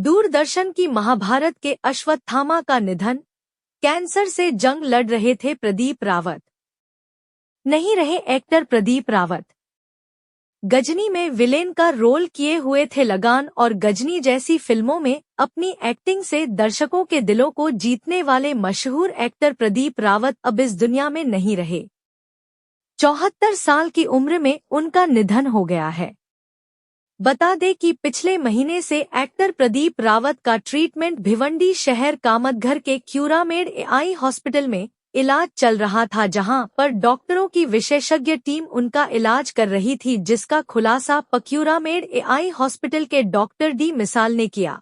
दूरदर्शन की महाभारत के अश्वत्थामा का निधन। कैंसर से जंग लड़ रहे थे प्रदीप रावत, नहीं रहे एक्टर प्रदीप रावत। गजनी में विलेन का रोल किए हुए थे। लगान और गजनी जैसी फिल्मों में अपनी एक्टिंग से दर्शकों के दिलों को जीतने वाले मशहूर एक्टर प्रदीप रावत अब इस दुनिया में नहीं रहे। 74 साल की उम्र में उनका निधन हो गया है। बता दें कि पिछले महीने से एक्टर प्रदीप रावत का ट्रीटमेंट भिवंडी शहर कामतघर के क्यूरामेड एआई हॉस्पिटल में इलाज चल रहा था, जहां पर डॉक्टरों की विशेषज्ञ टीम उनका इलाज कर रही थी, जिसका खुलासा क्यूरामेड एआई हॉस्पिटल के डॉक्टर डी मिसाल ने किया।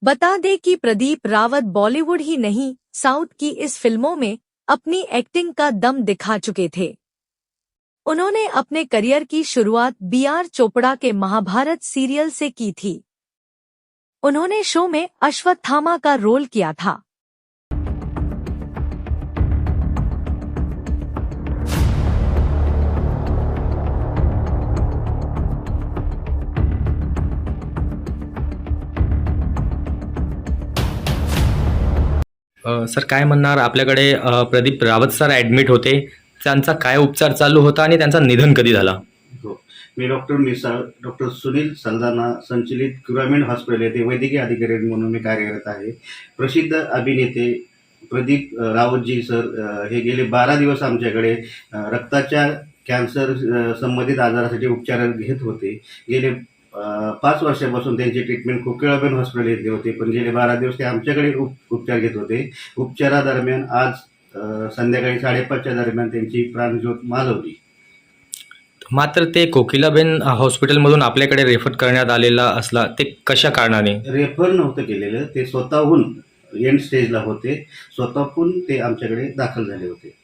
बता दें कि प्रदीप रावत बॉलीवुड ही नहीं, साउथ की इस फिल्मों में अपनी एक्टिंग का दम दिखा चुके थे। उन्होंने अपने करियर की शुरुआत बी.आर. चोपड़ा के महाभारत सीरियल से की थी। उन्होंने शो में अश्वत्थामा का रोल किया था। सर काय म्हणणार आपल्याकडे प्रदीप रावत सर ॲडमिट होते, त्यांचा काय उपचार चालू होता आणि त्यांचं निधन कधी झाला? हो, मी डॉक्टर सुनील सलदाना संचलित क्यूरामेड हॉस्पिटल येथे वैद्यकीय अधिकारी म्हणून मी कार्यरत आहे। प्रसिद्ध अभिनेते प्रदीप रावतजी सर हे गेले 12 दिवस आमच्याकडे रक्ताच्या कॅन्सर संबंधित आजारासाठी उपचार घेत होते। गेले 5 वर्षापासून त्यांची ट्रीटमेंट क्यूरामेड हॉस्पिटल येथे होते, पण गेले 12 दिवस ते आमच्याकडे उपचार घेत होते। उपचारादरम्यान आज संध्याकाळी 5:30च्या दरम्यान त्यांची प्राणज्योत मालवली। मात्र ते कोकिलाबेन हॉस्पिटलमधून आपल्याकडे रेफर करण्यात आलेला असला, ते कशा कारणाने? रेफर नव्हतं केलेलं, ते स्वतःहून एंड स्टेजला होते, स्वतःहून ते आमच्याकडे दाखल झाले होते।